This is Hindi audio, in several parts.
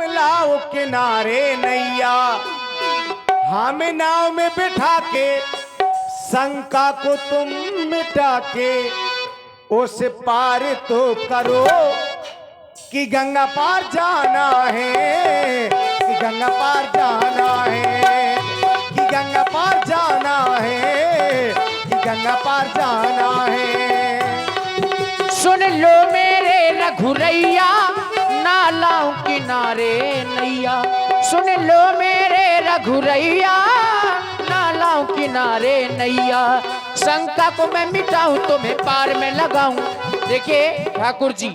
तुम लाओ किनारे नैया, हम नाव में बिठा के शंका को तुम मिटा के उस पार तो करो कि गंगा पार जाना है, कि गंगा पार जाना है, कि गंगा पार जाना है, कि गंगा पार जाना है। सुन लो मेरे रघुरैया, नालाओं किनारे नैया। सुन लो मेरे रघुरैया, नालाओं किनारे नैया। शंका को मैं मिटाऊं तुम्हें पार में लगाऊं। देखिए ठाकुर जी,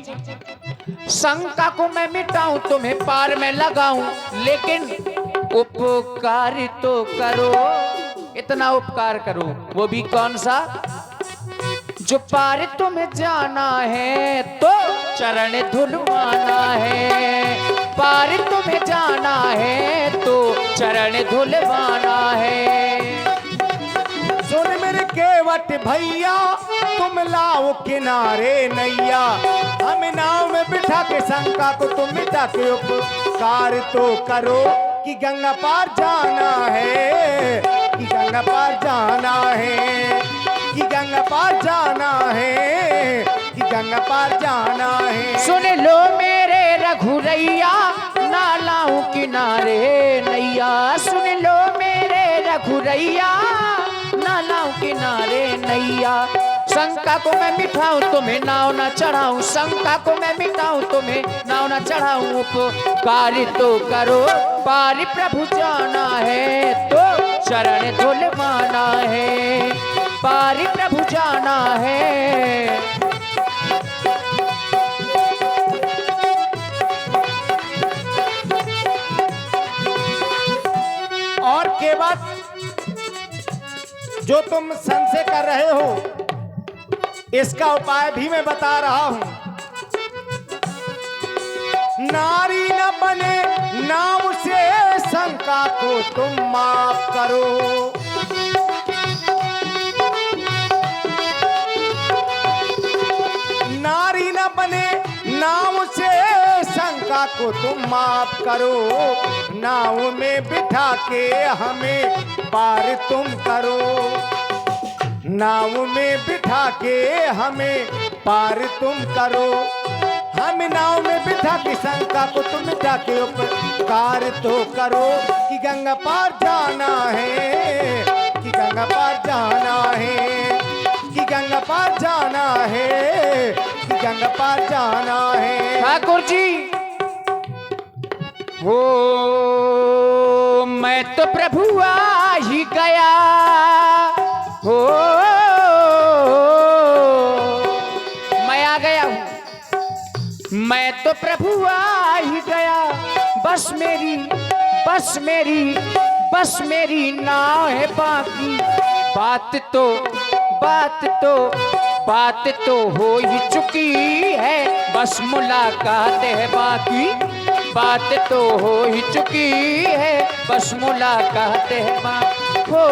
शंका को मैं मिटाऊं तुम्हें पार में लगाऊं, लेकिन उपकार तो करो, इतना उपकार करो। वो भी कौन सा? जो पार तुम्हें जाना है तो चरण धुलवाना है, पार तुम्हें जाना है तो चरण धुलवाना है। सुन मेरे केवट भैया, तुम लाओ किनारे नैया, हम नाव में बिठा के शंका को तुम मिटा के उपकार तो करो कि गंगा पार जाना है, कि गंगा पार जाना है, कि गंगा पार जाना है, कि गंगा पार जाना है। सुन लो मेरे रघुरैया, नालाओं किनारे नैया। सुन लो मेरे रघुरैया, नालाओं किनारे नैया। शंका को मैं मिटाऊं तुम्हें नाव न चढ़ाऊं, शंका को मैं मिटाऊं तुम्हें नाव न चढ़ाऊं। उपकार तो करो, पार प्रभु जाना है तो चरण धुलवाना है, पार प्रभु जाना है। और केवट, जो तुम संशय कर रहे हो, इसका उपाय भी मैं बता रहा हूं। नारी न बने नाव से शंका को तुम माफ करो, नारी न बने नाव से शंका को तुम माफ करो, नाव में बिठा के हमें पार तुम करो, नाव में बिठा के हमें पार तुम करो। हम नाव में बिठा के शंका को तुम मिटा के उपकार तो करो कि गंगा पार जाना है, कि गंगा पार जाना है, कि गंगा पार जाना है, कि गंगा पार जाना है। ठाकुर जी, वो मैं तो प्रभु आ ही गया, हो मैं आ गया हूँ, मैं तो प्रभु आ ही गया। बस मेरी, बस मेरी, बस मेरी नाव है बाकी। बात तो, बात तो, बात तो हो ही चुकी है, बस मुलाकात है बाकी। बात तो हो ही चुकी है, बस मुलाकात है बाकी। हो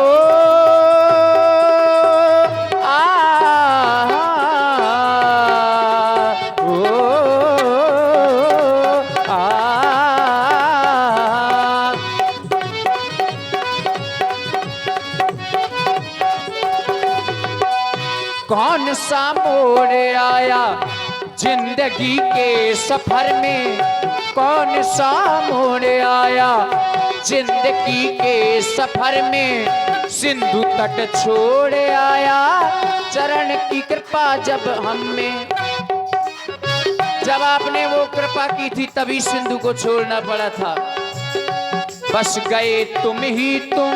कौन सा मोड़ आया जिंदगी के सफर में, कौन सा मोड़ आया जिंदगी के सफर में। सिंधु तट छोड़ आया चरण की कृपा जब हमें, जब आपने वो कृपा की थी तभी सिंधु को छोड़ना पड़ा था। बस गए तुम ही तुम,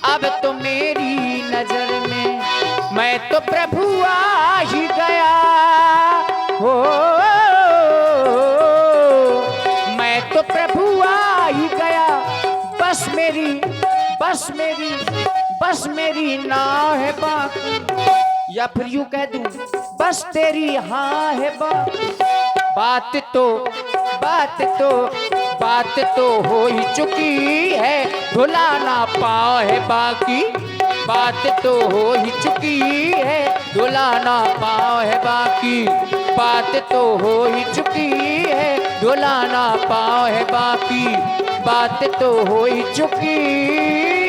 अब तो मेरी नजर में। मैं तो प्रभु आ ही गया, हो मैं तो प्रभु आ ही गया। बस मेरी, बस मेरी, बस मेरी नाव है बाकी। या फिर यूं कह दूं, बस तेरी हाँ है बाकी। बात तो, बात तो, बात तो हो ही चुकी है, भुलाना पाँव है बाकी। बात तो हो ही चुकी है, भुलाना पाँव है बाकी। बात तो हो ही चुकी है, डोलाना पाँव है बाकी बात तो हो ही चुकी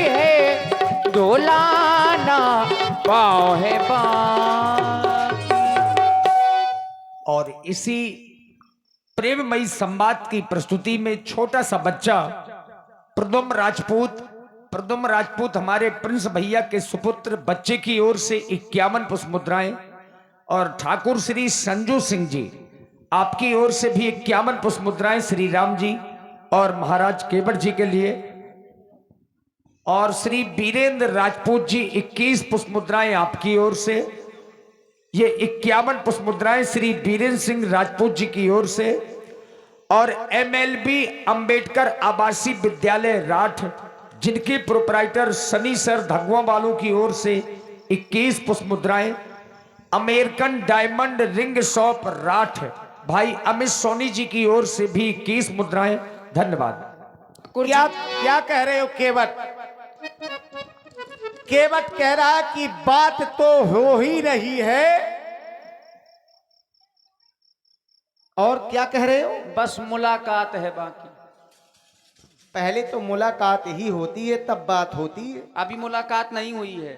है, डोलाना पाँव है बाकी। और इसी प्रेममयी संवाद की प्रस्तुति में छोटा सा बच्चा प्रद्युम्न राजपूत हमारे प्रिंस भैया के सुपुत्र बच्चे की ओर से 51 पुष्प मुद्राएं, और ठाकुर श्री संजू सिंह जी आपकी ओर से भी 51 पुष्प मुद्राएं श्री राम जी और महाराज केवट जी के लिए, और श्री वीरेंद्र राजपूत जी 21 पुष्प मुद्राएं आपकी ओर से, ये 51 पुष्प मुद्राएं श्री वीरेंद्र सिंह राजपूत जी की ओर से, और MLB अंबेडकर आवासीय विद्यालय राठ जिनके प्रोपराइटर सनी सर धगवा वालों की ओर से 21 पुष्प मुद्राएं, अमेरिकन डायमंड रिंग शॉप राठ भाई अमित सोनी जी की ओर से भी 21 मुद्राएं। धन्यवाद। क्या क्या कह रहे हो केवट? केवट कह रहा है कि बात तो हो ही रही है, और क्या कह रहे हो? बस मुलाकात है बाकी। पहले तो मुलाकात ही होती है तब बात होती है, अभी मुलाकात नहीं हुई है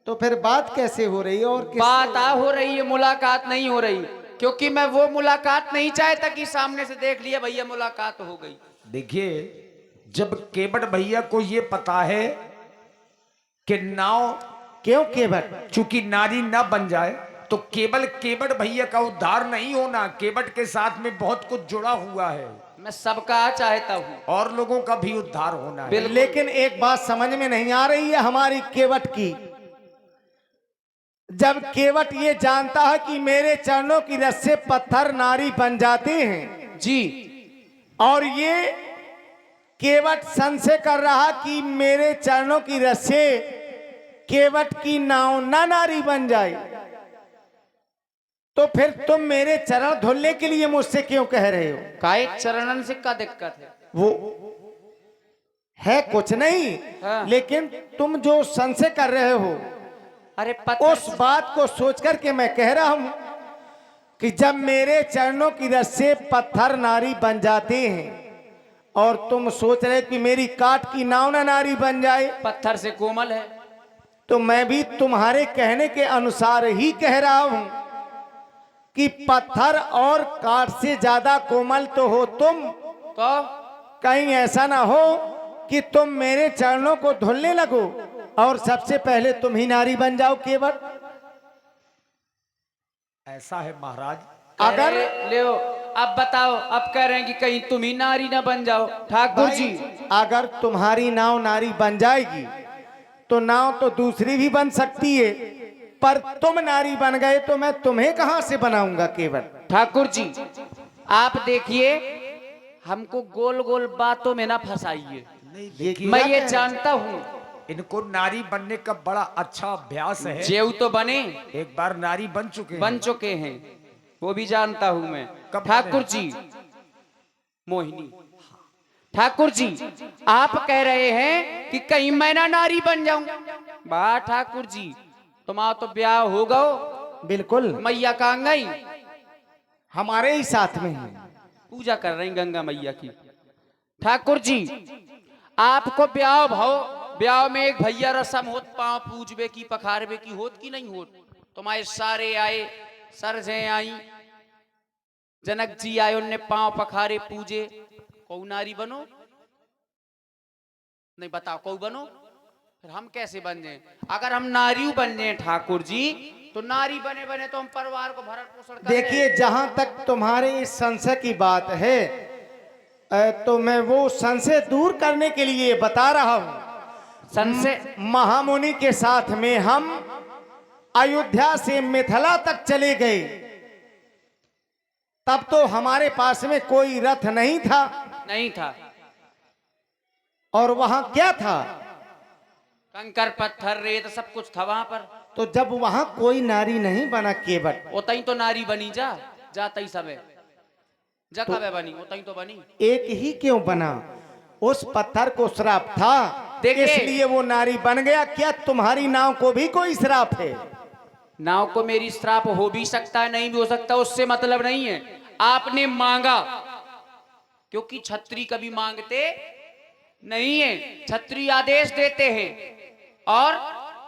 तो फिर बात कैसे हो रही है? और बात हो रही है, मुलाकात नहीं हो रही, क्योंकि मैं वो मुलाकात नहीं चाहता कि सामने से देख लिया भैया मुलाकात हो गई। देखिए, जब केवट भैया को ये पता है कि नाव क्यों केवट? चूंकि नारी ना बन जाए, तो केवल केवट भैया का उद्धार नहीं होना, केवट के साथ में बहुत कुछ जुड़ा हुआ है। मैं सबका चाहता हूँ, और लोगों का भी उद्धार होना है। लेकिन एक बात समझ में नहीं आ रही है हमारी केवट की। जब केवट ये जानता है कि मेरे चरणों की रस से पत्थर नारी बन जाते हैं जी, और ये केवट संशय कर रहा कि मेरे चरणों की रस से केवट की नाव ना नारी बन जाए, तो फिर तुम मेरे चरण धुलने के लिए मुझसे क्यों कह रहे हो? काय चरणन से क्या दिक्कत है? वो है कुछ नहीं, हाँ। लेकिन तुम जो संशय कर रहे हो, अरे पत्थर उस बात को सोच करके मैं कह रहा हूं कि जब मेरे चरणों की रस से पत्थर नारी बन जाते हैं, और तुम सोच रहे कि मेरी काट की नाव ना नारी बन जाए, पत्थर से कोमल है, तो मैं भी तुम्हारे कहने के अनुसार ही कह रहा हूं कि पत्थर और काट से ज्यादा कोमल तो हो तुम। तो कहीं ऐसा ना हो कि तुम मेरे चरणों को धुलने लगो और सबसे पहले तुम ही नारी बन जाओ केवट। ऐसा है महाराज। अगर ले अब बताओ, अब कह रहे हैं कि कहीं तुम ही नारी ना बन जाओ। ठाकुर जी, अगर तुम्हारी नाव नारी बन जाएगी तो नाव तो दूसरी भी बन सकती है, पर तुम नारी बन गए तो मैं तुम्हें कहां से बनाऊंगा केवट? ठाकुर जी आप देखिए, हमको गोल गोल बातों में ना फंसाइए। मैं ये जानता हूँ इनको नारी बनने का बड़ा अच्छा अभ्यास है। जेव तो बने, एक बार नारी बन चुके हैं, वो भी जानता हूँ मैं। कब ठाकुर जी, मोहिनी, ठाकुर जी आप कह रहे हैं कि कहीं मैं ना नारी बन जाऊं। वाह ठाकुर जी, तुम्हारा तो ब्याह हो गो। बिल्कुल, मैया कहाँ गई? हमारे ही साथ में है, पूजा कर रही गंगा मैया की। ठाकुर जी आपको ब्याह भाव, ब्याह में एक भैया रसम होत, पांव पूजबे की पखारबे की होत की नहीं होत? तुम्हारे सारे आए, सरजे आई, जनक जी आए, उनने पांव पखारे पूजे, कौ नारी बनो? नहीं बताओ कौ बनो? फिर हम कैसे बन जाए? अगर हम नारी बन जाए ठाकुर जी, तो नारी बने बने तो हम परिवार को भरण पोषण करें। देखिए, जहां तक तुम्हारे इस संशय की बात है, तो मैं वो संशय दूर करने के लिए बता रहा हूं। संशय महामुनि के साथ में हम अयोध्या से मिथिला तक चले गए, तब तो हमारे पास में कोई रथ नहीं था। नहीं था। और वहां क्या था? कंकर पत्थर रेत सब कुछ था वहां पर। तो जब वहां कोई नारी नहीं बना केवट, ओतई तो नारी बनी जा तई सबे जा कबे बनी, ओतई तो बनी। एक ही क्यों बना? उस पत्थर को श्राप था, इसलिए वो नारी बन गया। क्या तुम्हारी नाव को भी कोई श्राप है? नाव को मेरी श्राप हो भी सकता है, नहीं भी हो सकता, उससे मतलब नहीं है। आपने मांगा क्योंकि छत्री कभी मांगते नहीं है, छत्री आदेश देते हैं। और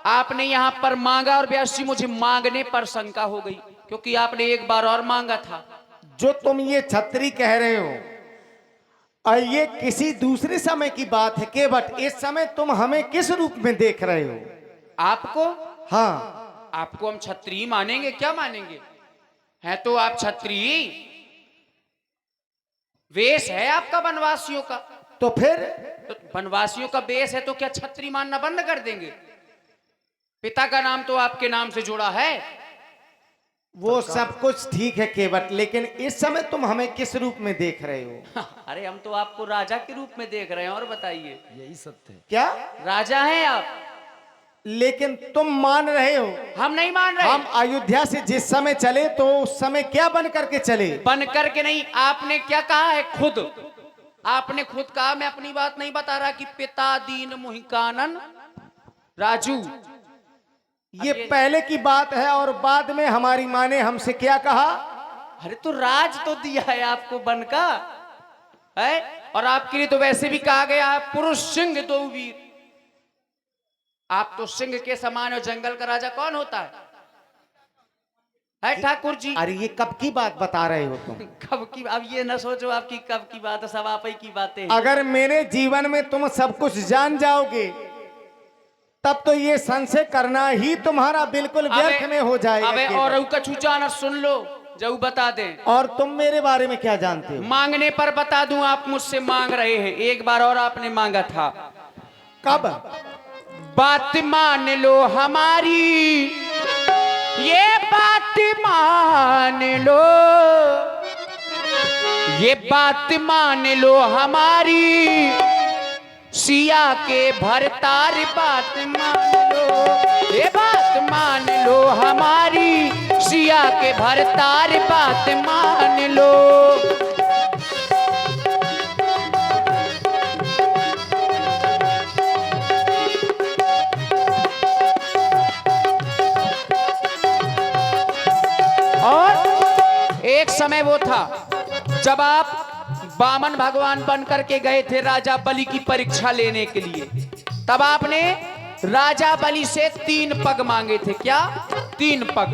आपने यहां पर मांगा और व्यास जी मुझे मांगने पर शंका हो गई, क्योंकि आपने एक बार और मांगा था। जो तुम ये छत्री कह रहे हो और ये किसी दूसरे समय की बात है के, बट इस समय तुम हमें किस रूप में देख रहे हो? आपको? हाँ, आपको हम छत्री मानेंगे, क्या मानेंगे? है तो आप छत्री, वेश है आपका वनवासियों का। तो फिर तो वनवासियों का वेश है तो क्या छत्री मानना बंद कर देंगे? पिता का नाम तो आपके नाम से जुड़ा है। वो सब कुछ ठीक है केवट, लेकिन इस समय तुम हमें किस रूप में देख रहे हो? अरे हम तो आपको राजा के रूप में देख रहे हैं। और बताइए, यही सत्य है। क्या राजा हैं आप? लेकिन तुम मान रहे हो? हम नहीं मान रहे। हम अयोध्या से जिस समय चले तो उस समय क्या बन करके चले? बन करके नहीं, आपने क्या कहा है खुद? आपने खुद कहा, मैं अपनी बात नहीं बता रहा, कि पिता दीन मुहि कानन राजू। ये पहले की बात है और बाद में हमारी माँ ने हमसे क्या कहा? अरे तो राज तो दिया है आपको बन का है, और आपके लिए तो वैसे भी कहा गया है पुरुष सिंह दो वीर। आप तो सिंह के समान हो। जंगल का राजा कौन होता है ठाकुर जी? अरे ये कब की बात बता रहे हो तुम? कब की? अब ये न सोचो आपकी कब की बात है, सब आप ही की बातें हैं। अगर मेरे जीवन में तुम सब कुछ जान जाओगे तब तो ये संशय करना ही तुम्हारा बिल्कुल व्यर्थ में हो जाएगा। अबे केवल। और का छूचा न सुन लो, जब बता दें। और तुम मेरे बारे में क्या जानते हो? मांगने पर बता दूं, आप मुझसे मांग रहे हैं। एक बार और आपने मांगा था। कब? बात मान लो हमारी, ये बात मान लो, ये बात मान लो हमारी, सिया के भरतार बात मान लो, ये बात मान लो हमारी, सिया के भरतार बात मान लो। और एक समय वो था जब आप वामन भगवान बन करके गए थे राजा बलि की परीक्षा लेने के लिए। तब आपने राजा बलि से 3 पग मांगे थे। क्या? 3 पग।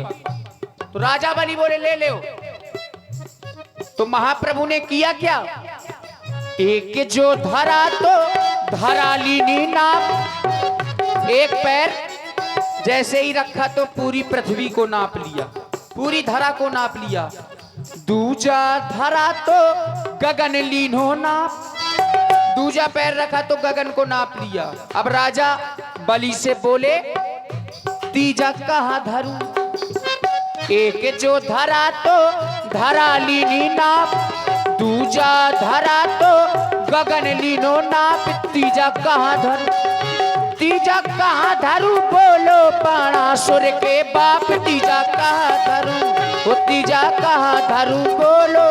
तो राजा बलि बोले ले लो। तो महाप्रभु ने किया क्या? एक जो धरा तो धरा लीनी नाप। एक पैर जैसे ही रखा तो पूरी पृथ्वी को नाप लिया, पूरी धरा को नाप लिया। दूजा धरा तो गगन लीनो नाप। दूजा पैर रखा तो गगन को नाप लिया। अब राजा बलि से बोले तीजा कहां धरूं? एक जो धरा तो धरा लीनी नाप, दूजा धरा तो गगन लीनो नाप। तीजा कहां धरूं? तीजा कहां धरूं? बोलो बाणासुर के बाप। तीजा कहां धरूं? वो तीजा कहां धरूं? बोलो।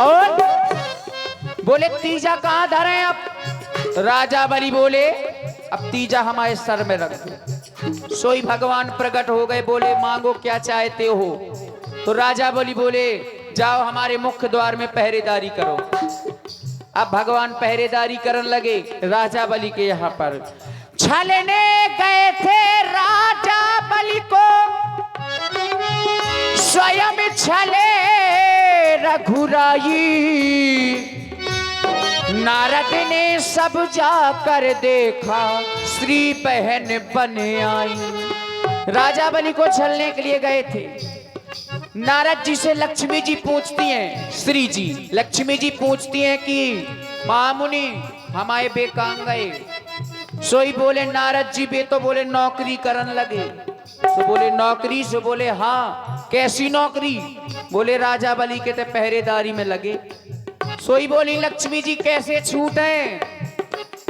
और बोले तीजा कहां धरे? अब राजा बलि बोले अब तीजा हमारे सर में रख दो। सोई भगवान प्रकट हो गए, बोले मांगो क्या चाहते हो। तो राजा बलि बोले जाओ हमारे मुख्य द्वार में पहरेदारी करो। अब भगवान पहरेदारी करने लगे राजा बलि के यहाँ पर। छलने गए थे राजा बलि को, स्वयं छले रघुराई। नारद ने सब जाकर देखा, श्री बहन बन आई। राजा बलि को छलने के लिए गए थे। नारद जी से लक्ष्मी जी पूछती हैं, श्री जी लक्ष्मी जी पूछती हैं कि महामुनि हमारे बेकांग गए। सोई बोले नारद जी बे तो बोले नौकरी करन लगे। तो बोले नौकरी? से बोले हाँ। कैसी नौकरी? बोले राजा बलि के ते पहरेदारी में लगे। सोई बोली लक्ष्मी जी कैसे छूटे?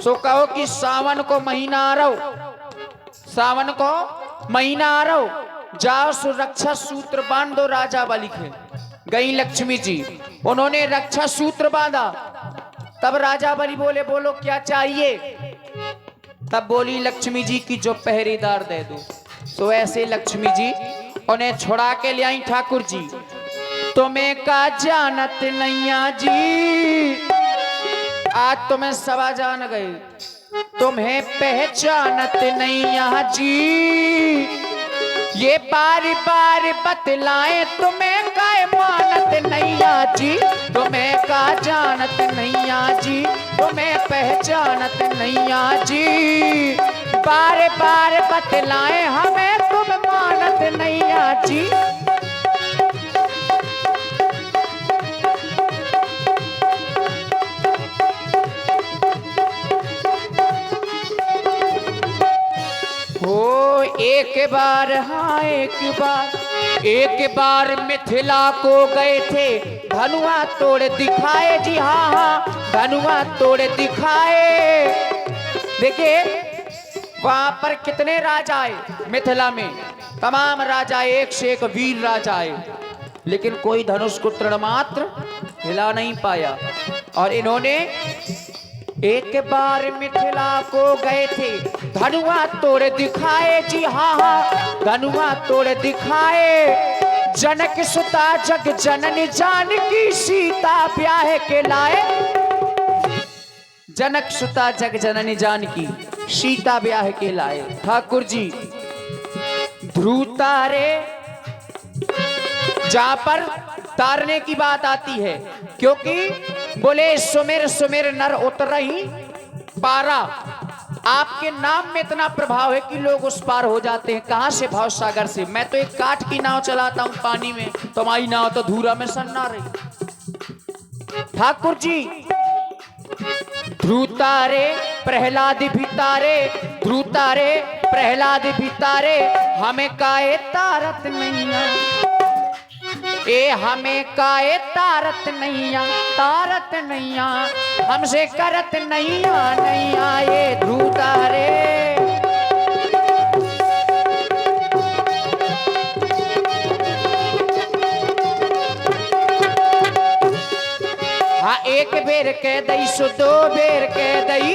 सो कहो कि सावन को महीना आ रहो, सावन को महीना आ रहो, जाओ सुरक्षा सूत्र बांध दो राजा बलि के। गई लक्ष्मी जी, उन्होंने रक्षा सूत्र बांधा। तब राजा बलि बोले बोलो क्या चाहिए? तब बोली लक्ष्मी जी की जो पहरेदार दे दो। तो ऐसे लक्ष्मी जी उन्हें छुड़ा के ले आई ठाकुर जी। तुम्हें का जानत नैया जी, आज तुम्हें सवा जान गए, तुम्हें पहचानत नैया जी। ये बार बार बतलाए तुम्हें काय मानत नैया जी, तुम्हें का जानत नैया जी, तुम्हें पहचानत नैया जी। बार बार बतलाए हमें तुम मानत नैया जी। हो एक बार, हाँ एक बार मिथिला को गए थे, धनुआ तोड़ दिखाए जी, हाँ हाँ धनुआ तोड़ दिखाए। देखिए वहां पर कितने राजा आए मिथिला में, तमाम राजा एक से एक वीर राजा आए, लेकिन कोई धनुष को तृण मात्र हिला नहीं पाया। और इन्होंने एक बार मिथिला को गए थे, धनुआ तोड़ दिखाए जी, हाँ हाँ धनुआ तोड़ दिखाए। जनक सुता जग जननी जानकी सीता ब्याह के लाए, जनक सुता जग जननी जानकी सीता ब्याह के लाए। ठाकुर जी ध्रुव तारे, जहां पर तारने की बात आती है, क्योंकि बोले सुमिर सुमिर नर उतरही पारा, आपके नाम में इतना प्रभाव है कि लोग उस पार हो जाते हैं। कहां से? भाव सागर से। मैं तो एक काठ की नाव चलाता हूं पानी में, तुम्हारी नाव तो धूरा में सन्ना रही। ठाकुर जी ध्रुव तारे प्रहलाद भी तारे, ध्रुव तारे प्रहलाद भी तारे, हमें काए तारत नैया, ए हमें काए तारत नैया, तारत नैया हमसे करत नैया, नैया ये ध्रुव तारे। हाँ एक बेर कह दई सो दो बेर कह दई,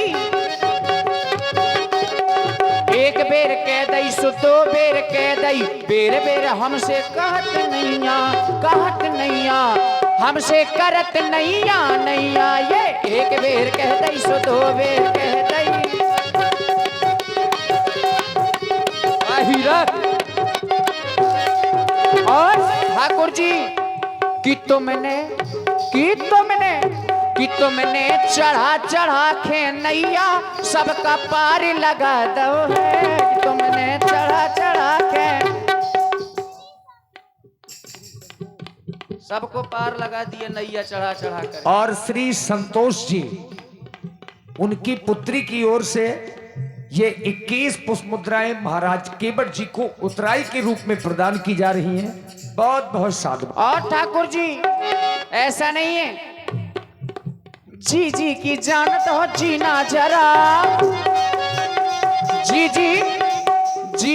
एक बेर कह दई सो दो बेर कह दई, बेर बेर हमसे कहत नैया, कहत नैया हमसे करत नैया, नैया ये एक बेर कह दई सो दो बेर कह दई। और ठाकुर जी कि तुमने चढ़ा चढ़ा के नैया सबका पार लगा दो है, कि तुमने चढ़ा चढ़ा के सबको पार लगा दिए नैया चढ़ा चढ़ा कर। और श्री संतोष जी उनकी पुत्री की ओर से ये 21 पुष्प मुद्राएं महाराज केवट जी को उत्तराई के रूप में प्रदान की जा रही हैं। बहुत बहुत साधु। और ठाकुर जी ऐसा नहीं है, जी जी की जानत हो जीना जरा, जी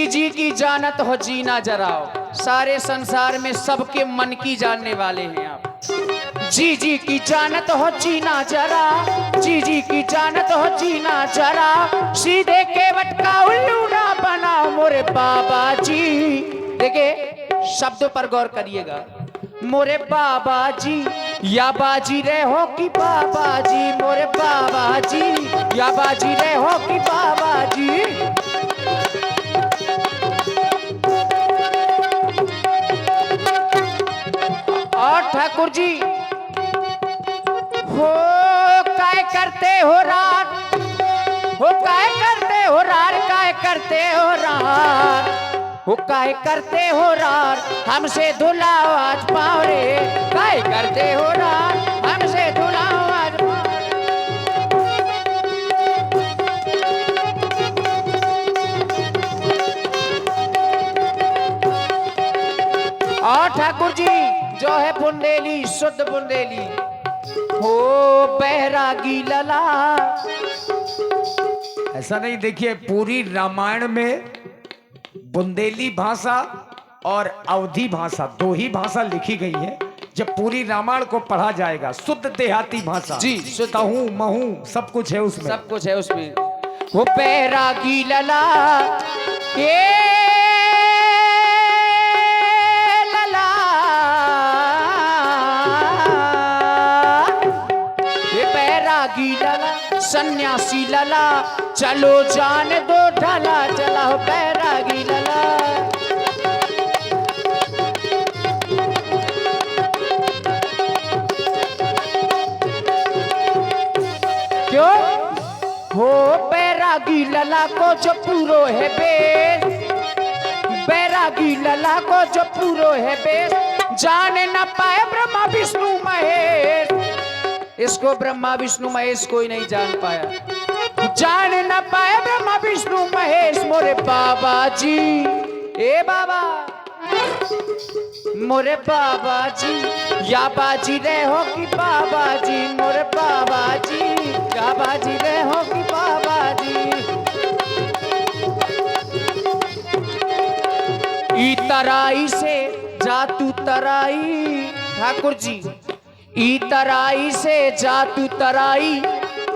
जी की जानत हो जीना जरा। सारे संसार में सबके मन की जानने वाले हैं आप। जी जी की जानत हो जीना जरा, जी जी की जानत हो जीना जरा, सीधे केवट का उल्लू ना बना मोरे बाबा जी। देखिए शब्दों पर गौर करिएगा, मोरे बाबा जी या बाजी रे हो कि बाबा जी, मोरे बाबा जी या बाजी रे हो कि बाबा जी। और ठाकुर जी हो काय करते हो रात, हो काय करते हो रात, काय करते हो रात, हो काय करते हो रात हमसे धुलाओ आज पाँव रे, काय करते हो रात हमसे धुलाओ आज पाँव। और ठाकुर जी जो है बुंदेली, शुद्ध बुंदेली हो बैरागी लला। ऐसा नहीं, देखिए पूरी रामायण में बुंदेली भाषा और अवधी भाषा दो ही भाषा लिखी गई है। जब पूरी रामायण को पढ़ा जाएगा शुद्ध देहाती भाषा जी, शुद्ध तहू महू सब कुछ है उसमें, सब कुछ है उसमें। वो बैरागी लला ये लला बैरागी लला सन्यासी लला, चलो जान दो ढला, चला हो बैरागी लला। क्यों हो बैरागी लला को जो पूरो है बेस, बैरागी लला को जो पूरो है बेस, जाने न पाए ब्रह्मा विष्णु महेश। इसको ब्रह्मा विष्णु महेश कोई नहीं जान पाया, जान न पाए ब्रह्मा विष्णु महेश। मोरे बाबा जी ए बाबा, मोरे बाबा जी या बाजी रहे हो कि बाबा जी, मोरे बाबा जी या बाजी रहे हो कि बाबा जी। ई तराई से जा तू तराई, ठाकुर जी ई तराई से जा तू तराई।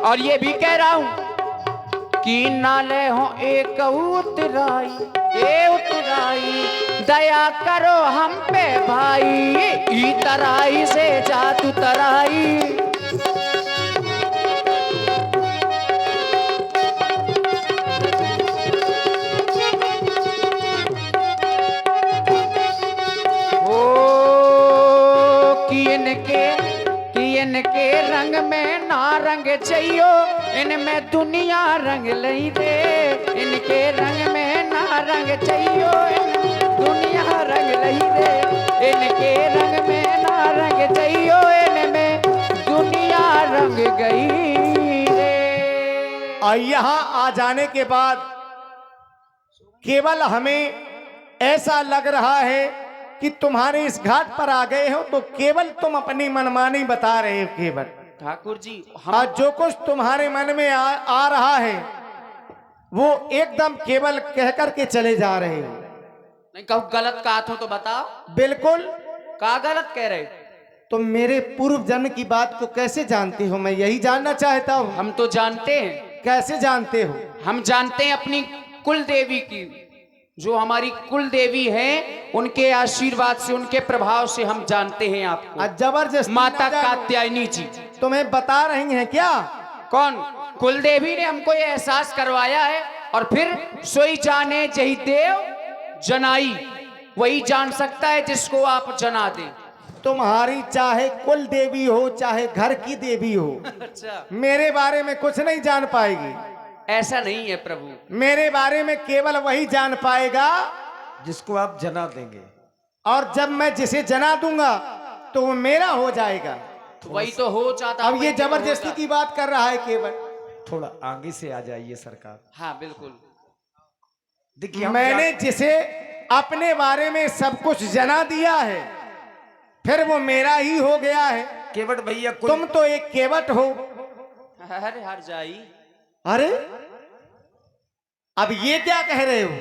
और ये भी कह रहा हूं कि नाले हो एक उतराई, ए उतराई दया करो हम पे भाई। ई तराई से जा तू तराई। इनके रंग में ना रंग चाहिए, इनमें दुनिया रंग लई दे। इनके रंग में ना रंग चाहिए, दुनिया रंग लई दे। इनके रंग में ना रंग चाहिए, इनमें दुनिया रंग गई रे। और यहाँ आ जाने के बाद केवल हमें ऐसा लग रहा है कि तुम्हारे इस घाट पर आ गए हो तो केवल तुम अपनी मनमानी बता रहे हो। केवल ठाकुर जी और जो कुछ तुम्हारे मन में आ रहा है वो एकदम केवल कह कर के चले जा रहे हो। नहीं कहूँ गलत कहा हो तो बताओ। बिल्कुल। का गलत कह रहे? तुम मेरे पूर्व जन्म की बात को कैसे जानते हो, मैं यही जानना चाहता हूँ। हम तो जानते हैं। कैसे जानते हो? हम जानते हैं अपनी कुल देवी की, जो हमारी कुल देवी हैं, उनके आशीर्वाद से, उनके प्रभाव से हम जानते हैं आपको। जबरदस्त माता कात्यायनी जी तुम्हें बता रही हैं क्या? कौन? कुल देवी ने हमको ये एहसास करवाया है। और फिर सोई जाने जही देव जनाई, वही जान सकता है जिसको आप जना दें। तुम्हारी चाहे कुल देवी हो चाहे घर की देवी हो, अच्छा, मेरे बारे में कुछ नहीं जान पाएगी। ऐसा नहीं है प्रभु, मेरे बारे में केवल वही जान पाएगा जिसको आप जना देंगे। और जब मैं जिसे जना दूंगा तो वो मेरा हो जाएगा। तो वही तो हो जाता। अब ये जबरदस्ती की बात कर रहा है केवल। थोड़ा आगे से आ जाइए सरकार। हाँ बिल्कुल। देखिए मैंने जिसे अपने बारे में सब कुछ जना दिया है फिर वो मेरा ही हो गया है। केवट भैया तुम तो एक केवट हो। अरे हर जाई। अरे अब ये क्या कह रहे हो?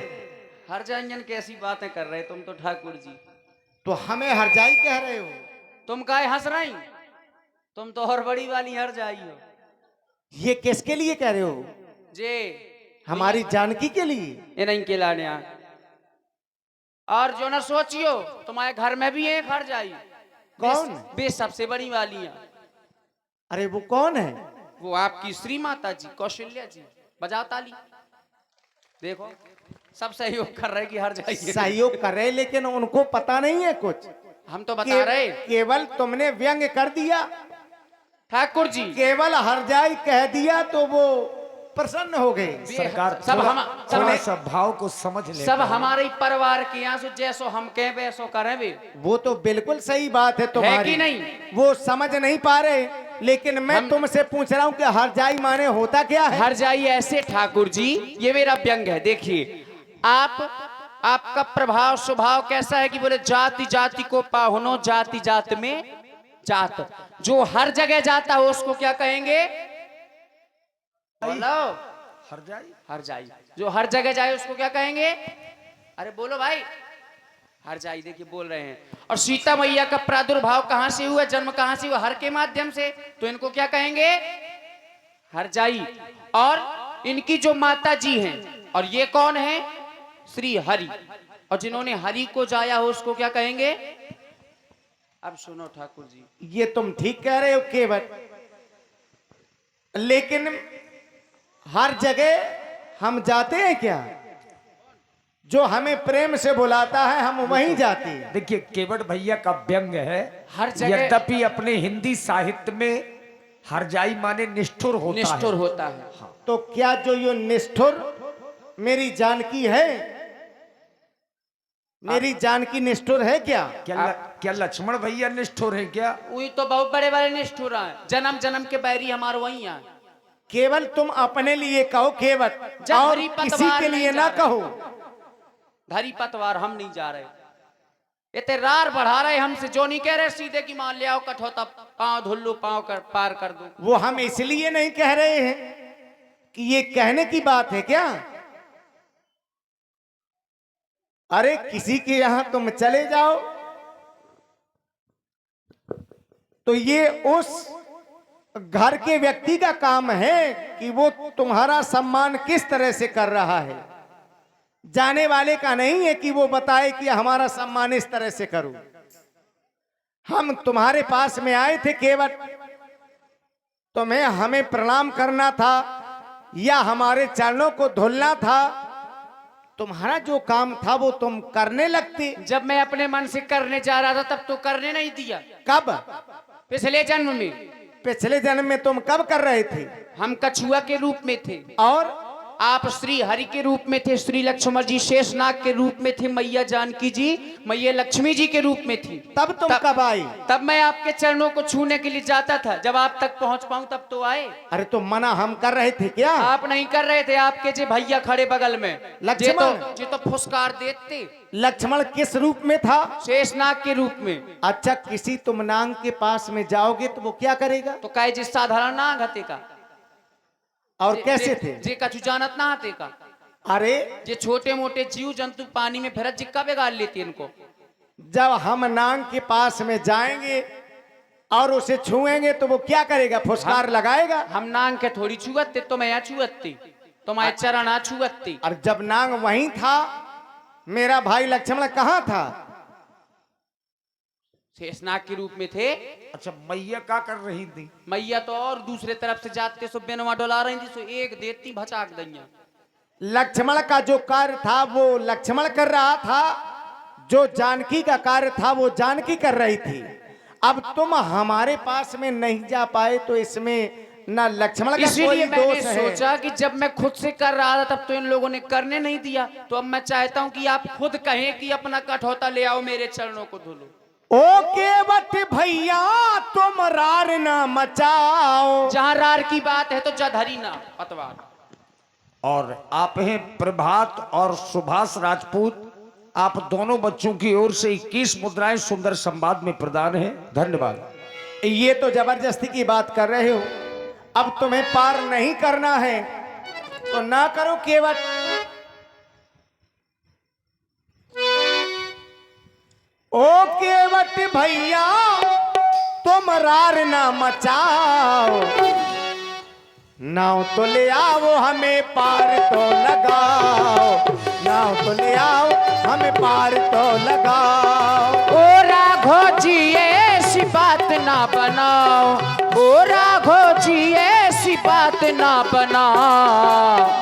हर जाइयन कैसी बातें कर रहे तुम तो ठाकुर जी। तो हमें हरजाई कह रहे हो? तुम काहे हंस रही? तुम तो और बड़ी वाली हर जाई हो। ये किसके लिए कह रहे हो? जे हमारी जानकी के लिए। ये नहीं के लाने आ। और जो न सोचियो तुम्हारे घर में भी एक हर जाई। कौन? वे सबसे बड़ी वाली है। अरे वो कौन है? वो आपकी श्री माता जी कौशल्या जी। बजाओ ताली। देखो सब सहयोग कर रहे कि हर जाइए। सहयोग कर रहे लेकिन उनको पता नहीं है कुछ। हम तो बता रहे। केवल तुमने व्यंग कर दिया ठाकुर जी, केवल हरजाई कह दिया तो वो प्रसन्न हो गए। सरकार सब थोड़ा सा भाव को समझ ले। सब हमारे परिवार के यहाँ से जैसो हम कहे वैसो करें वे। वो तो बिल्कुल सही बात है तुम्हारी। है कि नहीं? वो समझ नहीं पा रहे लेकिन मैं तुमसे पूछ रहा हूँ कि हरजाई माने होता क्या है? हर जाई ऐसे ठाकुर जी, ये मेरा व्यंग है। देखिए आपका प्रभाव स्वभाव कैसा है कि बोले जाति जाति को पाहुनो, जाति जात में जात। जो हर जगह जाता हो उसको क्या कहेंगे? बोलो। हर जाई। जो हर जगह जाए उसको क्या कहेंगे? अरे बोलो भाई। हर जाई। देखिए बोल रहे हैं। और सीता मैया का प्रादुर्भाव कहां से हुआ, जन्म कहां से हुआ? हर के माध्यम से। तो इनको क्या कहेंगे? हर जाई। और इनकी जो माता जी हैं, और ये कौन है? श्री हरि। और जिन्होंने हरि को जाया हो उसको क्या कहेंगे? अब सुनो ठाकुर जी, ये तुम ठीक कह रहे हो केवट। लेकिन हर जगह हम जाते हैं क्या? जो हमें प्रेम से बुलाता है हम वहीं जाते हैं। देखिए केवट भैया का व्यंग है, हर जगह- यद्यपि अपने हिंदी साहित्य में हरजाई माने निष्ठुर होता निष्ठुर है। होता है। तो क्या जो ये निष्ठुर मेरी जानकी है, मेरी जानकी निष्ठुर है क्या? क्या लक्ष्मण भैया निष्ठुर है क्या? वही तो बहुत बड़े बड़े निष्ठुर हैं, जन्म जन्म के बैरी हमारे वही हैं। केवल तुम अपने लिए कहो केवट, जब और हरी किसी पतवार के नहीं लिए जा ना रहे। कहो। धरी पतवार हम नहीं जा रहे, इतने रार बढ़ा रहे हमसे, जो नहीं कह रहे सीधे की मान ले आओ कठौता पांव धुल लो, पांव कर पार कर दो। वो हम इसलिए नहीं कह रहे हैं कि ये कहने की बात है क्या? अरे किसी के यहां तुम चले जाओ तो ये उस घर के व्यक्ति का काम है कि वो तुम्हारा सम्मान किस तरह से कर रहा है। जाने वाले का नहीं है कि वो बताए कि हमारा सम्मान इस तरह से करो। हम तुम्हारे पास में आए थे केवट, तुम्हें हमें प्रणाम करना था या हमारे चरणों को धुलना था। तुम्हारा जो काम था वो तुम करने लगते। जब मैं अपने मन से करने जा रहा था तब तो करने नहीं दिया। कब? पिछले जन्म में। पिछले जन्म में तुम कब कर रहे थे? हम कछुआ के रूप में थे और आप श्री हरि के रूप में थे, श्री लक्ष्मण जी शेषनाग के रूप में थे, मैया जानकी जी मैया लक्ष्मी जी के रूप में थी। तब तुम कब आई? तब मैं आपके चरणों को छूने के लिए जाता था, जब आप तक पहुंच पाऊं तब तो आए। अरे तो मना हम कर रहे थे क्या? आप नहीं कर रहे थे, आपके जे भैया खड़े बगल में लक्ष्मण। जे तो फुसकार देते। लक्ष्मण किस रूप में था? शेषनाग के रूप में। अच्छा, किसी तुम नांग के पास में जाओगे तो वो क्या करेगा? तो कहे जिस साधारण नाग हते का। और कैसे थे? जे कछु जानत ना हते का। अरे जे छोटे मोटे जीव जंतु पानी में फिरत जिक्का बिगाड़ लेते इनको। जब हम नांग के पास में जाएंगे और उसे छुएंगे तो वो क्या करेगा? फुसकार लगाएगा। हम नांग के थोड़ी छुअते, तो मैं छुअती, तुम्हारे चरण आ छुअती। और जब नांग वहीं था, मेरा भाई लक्ष्मण कहाँ था? शेषनाग के रूप में थे। अच्छा, मैया क्या कर रही थी? मैया तो और दूसरे तरफ से जाते सो बेनवा डोला रही थी, सो एक देती भचाक दैया। लक्ष्मण का जो कार्य था वो लक्ष्मण कर रहा था, जो जानकी का कार्य था वो जानकी कर रही थी। अब तुम हमारे पास में नहीं जा पाए तो इसमें ना लक्ष्मण का कोई इसीलिए मैंने दोष है। सोचा कि जब मैं खुद से कर रहा था तब तो इन लोगों ने करने नहीं दिया, तो अब मैं चाहता हूं कि आप खुद कहें कि अपना कठौता ले आओ, मेरे चरणों को धुलो। ओ केवट भैया तुम रार ना मचाओ। जहां रार की बात है तो जधरी ना पतवार। और आप हैं प्रभात और सुभाष राजपूत, आप दोनों बच्चों की ओर से 21 मुद्राएं सुंदर संवाद में प्रदान है। धन्यवाद। ये तो जबरदस्ती की बात कर रहे हो, अब तुम्हें पार नहीं करना है तो ना करो केवट। ओ केवट भैया तुम रार ना मचाओ, नाव तो ले आओ हमें पार तो लगाओ, नाव तो ले आओ हमें पार तो लगाओ। ओ राघो जी ऐसी बात ना बनाओ, ओ राघो जी ऐसी बात ना बनाओ।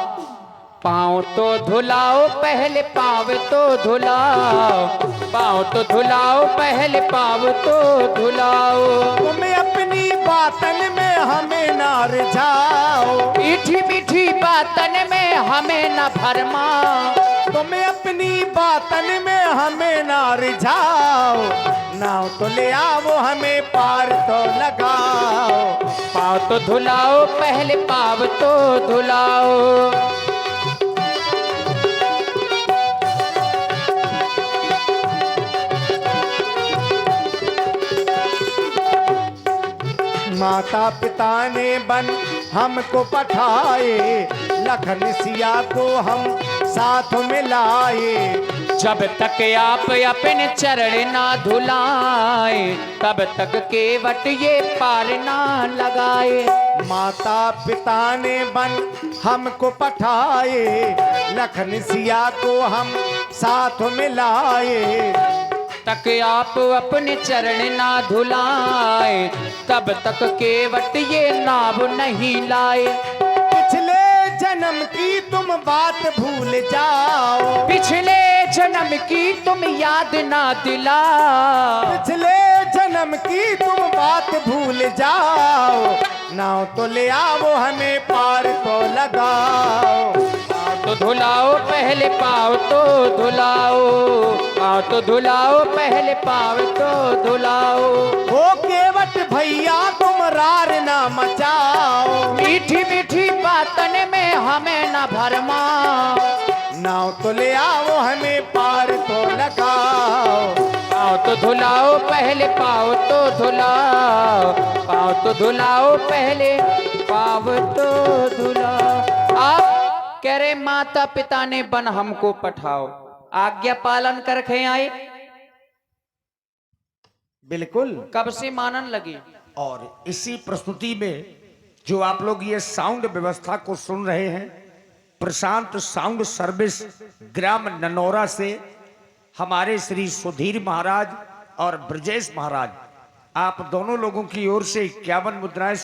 पाँव तो धुलाओ पहले पाँव तो धुलाओ, पाँव तो धुलाओ पहले पाँव तो धुलाओ। तुम्हें अपनी बातन में हमें ना रिझाओ, मीठी मीठी बातन में हमें न भरमाओ। तुम्हें अपनी बातन में हमें ना रिझाओ, नाव तो ले आओ हमें पार तो लगाओ। पाँव तो धुलाओ पहले पाँव तो धुलाओ। माता पिता ने बन हमको पठाए, लखन सिया को हम साथ में लाए। जब तक आप अपने चरण ना धुलाए, तब तक केवट ये पार ना लगाए। माता पिता ने बन हमको पठाए, लखन सिया को हम साथ में लाए। तक आप अपने चरण ना धुलाए, तब तक केवट ये नाव नहीं लाए। पिछले जन्म की तुम बात भूल जाओ, पिछले जन्म की तुम याद ना दिलाओ, पिछले जन्म की तुम बात भूल जाओ। नाव तो ले आओ हमें पार तो लगाओ। पाँव तो धुलाओ पहले पाँव तो धुलाओ, पाँव तो धुलाओ पहले पाँव तो धुलाओ। ओ केवट भैया तुम रार ना मचाओ, मीठी मीठी बातन में हमें न भरमाओ। नाव तो ले आओ हमें पार तो लगाओ। पाँव तो धुलाओ पहले पाँव तो धुलाओ, पाँव तो धुलाओ पहले पाँव तो धुलाओ। आप कह रहे माता पिता ने बन हमको पठाओ, आज्ञा पालन करके आए, बिल्कुल। कब से मानन लगे। और इसी प्रस्तुति में जो आप लोग ये साउंड व्यवस्था को सुन रहे हैं, प्रशांत साउंड सर्विस ग्राम ननौरा से हमारे श्री सुधीर महाराज और ब्रजेश महाराज, आप दोनों लोगों की ओर से 51 मुद्राएं